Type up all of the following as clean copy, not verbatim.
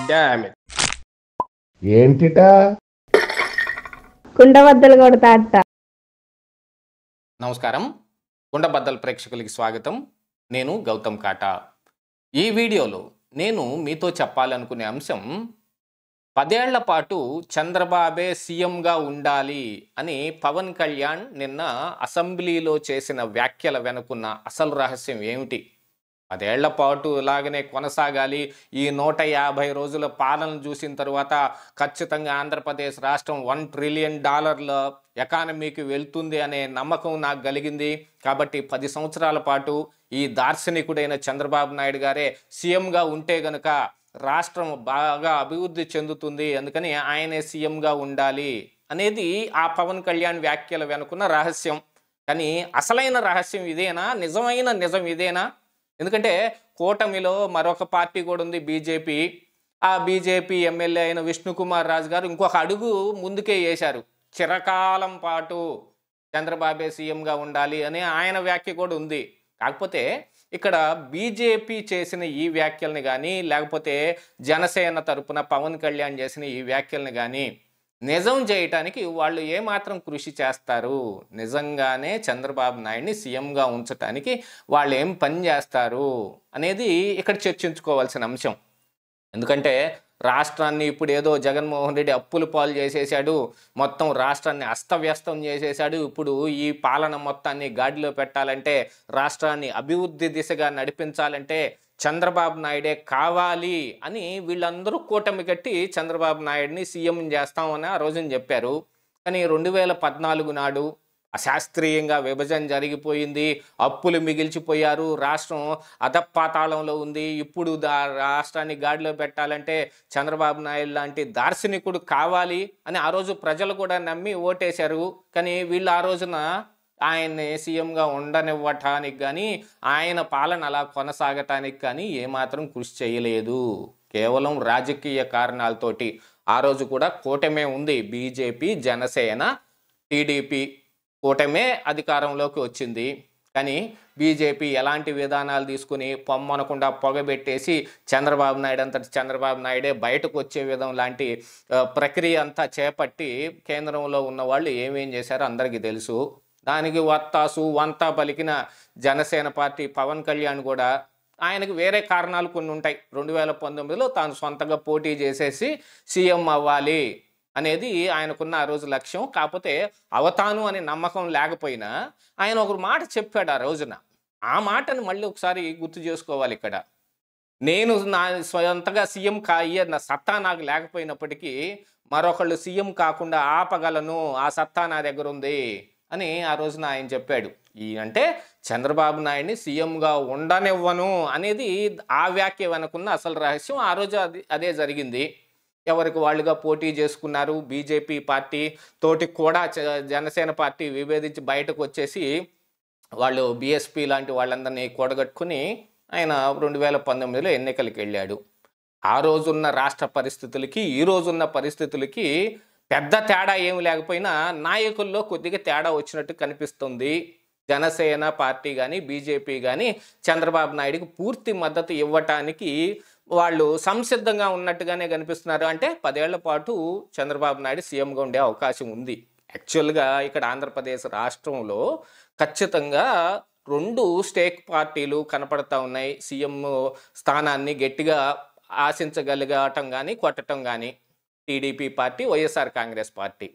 Damn it. ఏంటిటా కుండబద్దలు కొడతా అట్ట. నమస్కారం, కుండబద్దల ప్రేక్షకులకి స్వాగతం. నేను గౌతమ్ కాటా. ఈ వీడియోలో నేను మీతో చెప్పాలనుకునే అంశం 10 ఏళ్ల పాటు చంద్రబాబే సీఎంగా ఉండాలి అని పవన్ కళ్యాణ్ నిన్న అసెంబ్లీలో చేసిన వ్యాఖ్యల వెనుకున్న అసలు రహస్యం ఏమిటి? 10 ఏళ్ల పాటు ఇలాగనే కొనసాగాలి, ఈ 150 రోజుల పాలన చూసిన తర్వాత ఖచ్చితంగా ఆంధ్రప్రదేశ్ రాష్ట్రం $1 ట్రిలియన్ ఎకానమీకి వెళ్తుంది అనే నమ్మకం నాకు కలిగింది. కాబట్టి 10 సంవత్సరాల పాటు ఈ దార్శనికుడైన చంద్రబాబు నాయుడు గారే సీఎంగా ఉంటే గనుక రాష్ట్రం బాగా అభివృద్ధి చెందుతుంది, అందుకని ఆయనే సీఎంగా ఉండాలి అనేది ఆ పవన్ కళ్యాణ్ వ్యాఖ్యల వెనుకున్న రహస్యం. కానీ అసలైన రహస్యం ఇదేనా? నిజమైన నిజం ఇదేనా? ఎందుకంటే కూటమిలో మరొక పార్టీ కూడా ఉంది, బీజేపీ. ఆ బీజేపీ ఎమ్మెల్యే అయిన విష్ణుకుమార్ రాజు గారు ఇంకొక అడుగు ముందుకే వేశారు. చిరకాలం పాటు చంద్రబాబే సీఎంగా ఉండాలి అని ఆయన వ్యాఖ్య కూడా ఉంది. కాకపోతే ఇక్కడ బీజేపీ చేసిన ఈ వ్యాఖ్యల్ని కానీ, లేకపోతే జనసేన తరపున పవన్ కళ్యాణ్ చేసిన ఈ వ్యాఖ్యల్ని కానీ నిజం చేయటానికి వాళ్ళు ఏమాత్రం కృషి చేస్తారు? నిజంగానే చంద్రబాబు నాయుడిని సీఎంగా ఉంచటానికి వాళ్ళు ఏం పని చేస్తారు అనేది ఇక్కడ చర్చించుకోవాల్సిన అంశం. ఎందుకంటే రాష్ట్రాన్ని ఇప్పుడు ఏదో జగన్మోహన్ రెడ్డి అప్పుల పాలు చేసేసాడు, మొత్తం రాష్ట్రాన్ని అస్తవ్యస్తం చేసేసాడు. ఇప్పుడు ఈ పాలన మొత్తాన్ని గాడిలో పెట్టాలంటే, రాష్ట్రాన్ని అభివృద్ధి దిశగా నడిపించాలంటే చంద్రబాబు నాయుడే కావాలి అని వీళ్ళందరూ కూటమి కట్టి చంద్రబాబు నాయుడిని సీఎం చేస్తామని ఆ రోజున చెప్పారు. కానీ 2014 నాడు అశాస్త్రీయంగా విభజన జరిగిపోయింది, అప్పులు మిగిల్చిపోయారు, రాష్ట్రం అధపాతాళంలో ఉంది. ఇప్పుడు రాష్ట్రాన్ని గాడిలో పెట్టాలంటే చంద్రబాబు నాయుడు లాంటి దార్శనికుడు కావాలి అని ఆ రోజు ప్రజలు కూడా నమ్మి ఓటేశారు. కానీ వీళ్ళు ఆ రోజున ఆయన్ని సీఎంగా ఉండనివ్వటానికి కానీ, ఆయన పాలన అలా కొనసాగటానికి కానీ ఏమాత్రం కృషి చేయలేదు. కేవలం రాజకీయ కారణాలతోటి ఆ రోజు కూడా కూటమే ఉంది, బీజేపీ, జనసేన, టీడీపీ కూటమే అధికారంలోకి వచ్చింది. కానీ బీజేపీ ఎలాంటి విధానాలు తీసుకుని పొమ్మనకుండా పొగబెట్టేసి చంద్రబాబు నాయుడు అంతటి చంద్రబాబు నాయుడే బయటకు వచ్చే విధం లాంటి ప్రక్రియ అంతా చేపట్టి కేంద్రంలో ఉన్న వాళ్ళు ఏమేం చేశారో అందరికీ తెలుసు. దానికి వత్తాసు వంతా పలికిన జనసేన పార్టీ పవన్ కళ్యాణ్ కూడా ఆయనకు వేరే కారణాలు కొన్ని ఉంటాయి. 2019లో తాను సొంతంగా పోటీ చేసేసి సీఎం అవ్వాలి అనేది ఆయనకున్న ఆ రోజు లక్ష్యం. కాకపోతే అవతాను అనే నమ్మకం లేకపోయినా ఆయన ఒక మాట చెప్పాడు ఆ రోజున. ఆ మాటను మళ్ళీ ఒకసారి గుర్తు చేసుకోవాలి ఇక్కడ. నేను నా స్వంతగా సీఎం అయ్యే నా సత్తా నాకు లేకపోయినప్పటికీ మరొకళ్ళు సీఎం కాకుండా ఆపగలను, ఆ సత్తా నా దగ్గర ఉంది అని ఆ రోజున ఆయన చెప్పాడు. అంటే చంద్రబాబు నాయుడిని సీఎంగా ఉండనివ్వను అనేది ఆ వ్యాఖ్య వెనుకున్న అసలు రహస్యం. ఆ రోజు అదే జరిగింది. ఎవరికి వాళ్ళుగా పోటీ చేసుకున్నారు. బీజేపీ పార్టీ తోటి కూడా జనసేన పార్టీ విభేదించి బయటకు వచ్చేసి వాళ్ళు బీఎస్పీ లాంటి వాళ్ళందరినీ కూడగట్టుకుని ఆయన 2019లో ఎన్నికలకు వెళ్ళాడు. ఆ రోజున్న రాష్ట్ర పరిస్థితులకి ఈ రోజున్న పరిస్థితులకి పెద్ద తేడా ఏమి లేకపోయినా నాయకుల్లో కొద్దిగా తేడా వచ్చినట్టు కనిపిస్తుంది. జనసేన పార్టీ కానీ బీజేపీ కానీ చంద్రబాబు నాయుడికి పూర్తి మద్దతు ఇవ్వటానికి వాళ్ళు సంసిద్ధంగా ఉన్నట్టుగానే కనిపిస్తున్నారు. అంటే 10 ఏళ్ల పాటు చంద్రబాబు నాయుడు సీఎంగా ఉండే అవకాశం ఉంది. యాక్చువల్గా ఇక్కడ ఆంధ్రప్రదేశ్ రాష్ట్రంలో ఖచ్చితంగా 2 స్టేక్ పార్టీలు కనపడతా ఉన్నాయి. సీఎం స్థానాన్ని గట్టిగా ఆశించగలగటం కానీ కొట్టడం కానీ. TDP party, YSR Congress party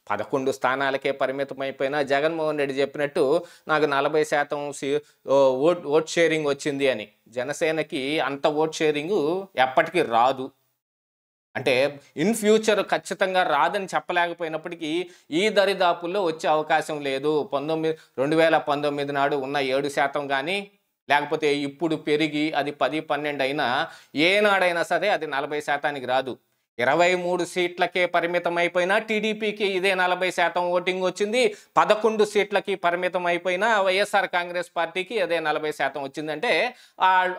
11 స్థానాలకే పరిమితం అయిపోయినా జగన్మోహన్ రెడ్డి చెప్పినట్టు నాకు 40% ఓట్ షేరింగ్ వచ్చింది అని. జనసేనకి అంత ఓట్ షేరింగ్ ఎప్పటికీ రాదు. అంటే ఇన్ ఫ్యూచర్ ఖచ్చితంగా రాదని చెప్పలేకపోయినప్పటికీ ఈ దరిదాపుల్లో వచ్చే అవకాశం లేదు. 2019 నాడు ఉన్న 7% కానీ, లేకపోతే ఇప్పుడు పెరిగి అది 10-12 అయినా ఏనాడైనా సరే అది 40%కి రాదు. 23 సీట్లకే పరిమితం అయిపోయినా టీడీపీకి ఇదే 40% ఓటింగ్ వచ్చింది. 11 సీట్లకి పరిమితం అయిపోయినా వైఎస్ఆర్ కాంగ్రెస్ పార్టీకి అదే 40% వచ్చిందంటే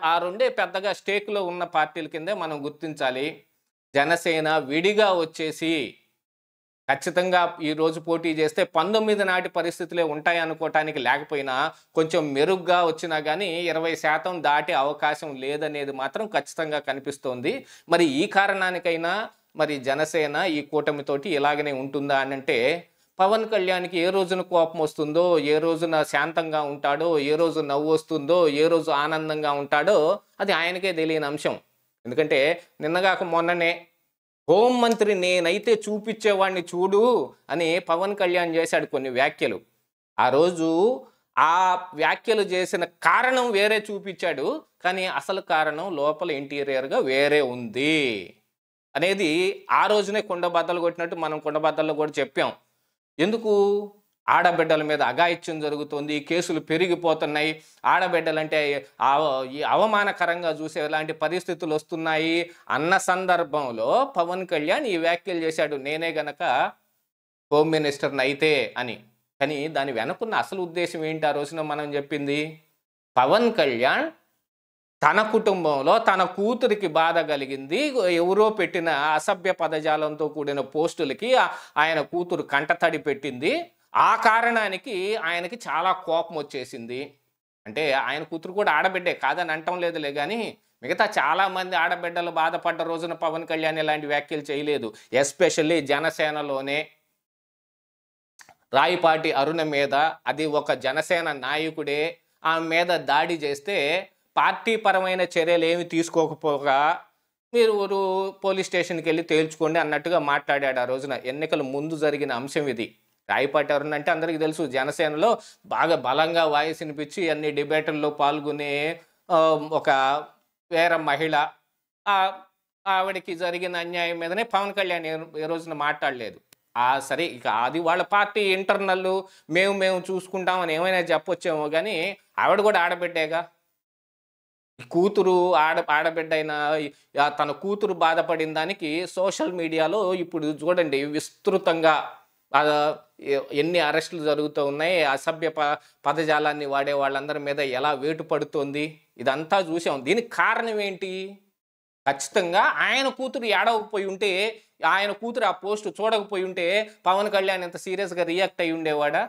ఆ రెండే పెద్దగా స్టేక్లో ఉన్న పార్టీల కిందే మనం గుర్తించాలి. జనసేన విడిగా వచ్చేసి ఖచ్చితంగా ఈరోజు పోటీ చేస్తే 19 నాటి పరిస్థితులే ఉంటాయి అనుకోవటానికి లేకపోయినా కొంచెం మెరుగ్గా వచ్చినా కానీ 20% దాటే అవకాశం లేదనేది మాత్రం ఖచ్చితంగా కనిపిస్తోంది. మరి ఈ కారణానికైనా మరి జనసేన ఈ కూటమితోటి ఇలాగనే ఉంటుందా అని అంటే, పవన్ కళ్యాణ్కి ఏ రోజున కోపం వస్తుందో, ఏ రోజున శాంతంగా ఉంటాడో, ఏ రోజు నవ్వు వస్తుందో, ఏ రోజు ఆనందంగా ఉంటాడో అది ఆయనకే తెలియని అంశం. ఎందుకంటే నిన్నగాక మొన్ననే హోంమంత్రి నేనైతే చూపించేవాడిని చూడు అని పవన్ కళ్యాణ్ చేశాడు కొన్ని వ్యాఖ్యలు. ఆ రోజు ఆ వ్యాఖ్యలు చేసిన కారణం వేరే చూపించాడు, కానీ అసలు కారణం లోపల ఇంటీరియర్గా వేరే ఉంది అనేది ఆ రోజునే కుండబద్దలు కొట్టినట్టు మనం కుండబద్దల్లో కూడా చెప్పాం. ఎందుకు? ఆడబిడ్డల మీద అఘాయిత్యం జరుగుతుంది, కేసులు పెరిగిపోతున్నాయి, ఆడబిడ్డలంటే ఈ అవమానకరంగా చూసే ఇలాంటి పరిస్థితులు వస్తున్నాయి అన్న సందర్భంలో పవన్ కళ్యాణ్ ఈ వ్యాఖ్యలు చేశాడు, నేనే గనక హోమ్ మినిస్టర్ని అయితే అని. కానీ దాని వెనుకున్న అసలు ఉద్దేశం ఏంటి ఆ రోజున మనం చెప్పింది? పవన్ కళ్యాణ్ తన కుటుంబంలో తన కూతురికి బాధ కలిగింది, ఎవరో పెట్టిన అసభ్య పదజాలంతో కూడిన పోస్టులకి ఆయన కూతురు కంటతడి పెట్టింది, ఆ కారణానికి ఆయనకి చాలా కోపం వచ్చేసింది. అంటే ఆయన కూతురు కూడా ఆడబిడ్డే కాదని అంటం లేదులే, కానీ మిగతా చాలామంది ఆడబిడ్డలు బాధపడ్డ రోజున పవన్ కళ్యాణ్ ఇలాంటి వ్యాఖ్యలు చేయలేదు. ఎస్పెషల్లీ జనసేనలోనే రాయపాటి అరుణ మీద, అది ఒక జనసేన నాయకుడే, ఆమె మీద దాడి చేస్తే పార్టీ పరమైన చర్యలు ఏమి తీసుకోకపోగా మీరు పోలీస్ స్టేషన్కి వెళ్ళి తేల్చుకోండి అన్నట్టుగా మాట్లాడాడు ఆ రోజున. ఎన్నికల ముందు జరిగిన అంశం ఇది. రాయపాటి అరుణ అంటే అందరికీ తెలుసు, జనసేనలో బాగా బలంగా వాయిస్ వినిపించి అన్ని డిబేట్ల్లో పాల్గొనే ఒక వేరే మహిళ. ఆవిడకి జరిగిన అన్యాయం మీదనే పవన్ కళ్యాణ్ ఏ రోజున మాట్లాడలేదు. సరే, ఇక అది వాళ్ళ పార్టీ ఇంటర్నల్, మేము చూసుకుంటామని ఏమైనా చెప్పొచ్చేమో, కానీ ఆవిడ కూడా ఆడబిడ్డేగా. కూతురు ఆడబిడ్డ అయినా తన కూతురు బాధపడిన దానికి సోషల్ మీడియాలో ఇప్పుడు చూడండి విస్తృతంగా ఎన్ని అరెస్టులు జరుగుతూ ఉన్నాయి, అసభ్య పదజాలాన్ని వాడే వాళ్ళందరి మీద ఎలా వేటు పడుతోంది, ఇదంతా చూసాం. దీనికి కారణం ఏంటి? ఖచ్చితంగా ఆయన కూతురు ఏడవకపోయి ఉంటే, ఆయన కూతురు ఆ పోస్ట్ చూడకపోయి ఉంటే పవన్ కళ్యాణ్ ఎంత సీరియస్గా రియాక్ట్ అయ్యి ఉండేవాడా?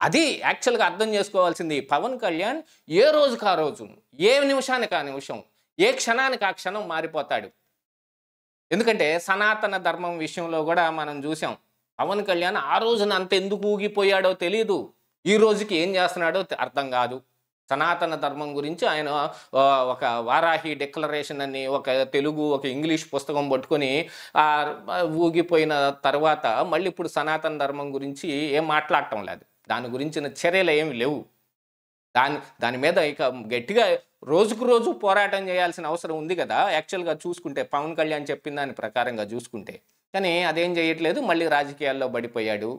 అది యాక్చువల్గా అర్థం చేసుకోవాల్సింది. పవన్ కళ్యాణ్ ఏ రోజుకు ఆ రోజు, ఏ నిమిషానికి ఆ నిమిషం, ఏ క్షణానికి ఆ క్షణం మారిపోతాడు. ఎందుకంటే సనాతన ధర్మం విషయంలో కూడా మనం చూసాం, పవన్ కళ్యాణ్ ఆ రోజున అంత ఎందుకు ఊగిపోయాడో తెలియదు, ఈ రోజుకి ఏం చేస్తున్నాడో అర్థం కాదు. సనాతన ధర్మం గురించి ఆయన ఒక వారాహి డిక్లరేషన్ అని ఒక తెలుగు ఒక ఇంగ్లీష్ పుస్తకం పట్టుకొని ఊగిపోయిన తర్వాత మళ్ళీ ఇప్పుడు సనాతన ధర్మం గురించి ఏం మాట్లాడటం లేదు, దాని గురించిన చర్యలు ఏమి లేవు. దాని మీద ఇక గట్టిగా రోజుకు రోజు పోరాటం చేయాల్సిన అవసరం ఉంది కదా యాక్చువల్గా చూసుకుంటే, పవన్ కళ్యాణ్ చెప్పిన దాని ప్రకారంగా చూసుకుంటే. కానీ అదేం చేయట్లేదు, మళ్ళీ రాజకీయాల్లో పడిపోయాడు.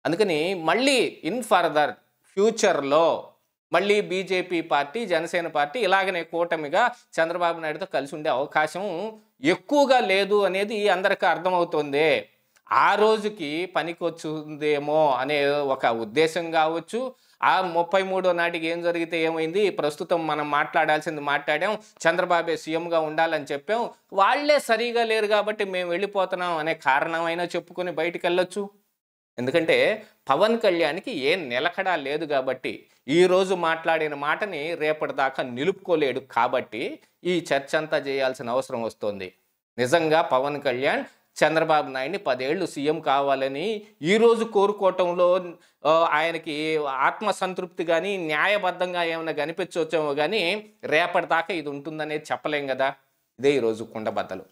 అందుకని మళ్ళీ ఇన్ ఫర్దర్ ఫ్యూచర్లో మళ్ళీ బీజేపీ పార్టీ, జనసేన పార్టీ ఇలాగనే కూటమిగా చంద్రబాబు నాయుడుతో కలిసి ఉండే అవకాశం ఎక్కువగా లేదు అనేది అందరికీ అర్థమవుతుంది. ఆ రోజుకి పనికొచ్చుందేమో అనే ఒక ఉద్దేశం కావచ్చు. ఆ 33 నాటికి ఏం జరిగితే ఏమైంది, ప్రస్తుతం మనం మాట్లాడాల్సింది మాట్లాడాం, చంద్రబాబే సీఎంగా ఉండాలని చెప్పాం, వాళ్లే సరిగా లేరు కాబట్టి మేము వెళ్ళిపోతున్నాం అనే కారణమైనా చెప్పుకొని బయటికి వెళ్ళొచ్చు. ఎందుకంటే పవన్ కళ్యాణ్కి ఏం నిలకడా లేదు కాబట్టి, ఈరోజు మాట్లాడిన మాటని రేపటిదాకా నిలుపుకోలేడు కాబట్టి ఈ చర్చ అంతా చేయాల్సిన అవసరం వస్తుంది. నిజంగా పవన్ కళ్యాణ్ చంద్రబాబు నాయుడిని 10 ఏళ్ళు సీఎం కావాలని ఈరోజు కోరుకోవటంలో ఆయనకి ఆత్మసంతృప్తి కానీ న్యాయబద్ధంగా ఏమైనా కనిపించవచ్చేమో, కానీ రేపటిదాకా ఇది ఉంటుందనేది చెప్పలేం కదా. ఇదే ఈరోజు కుండబద్దలు.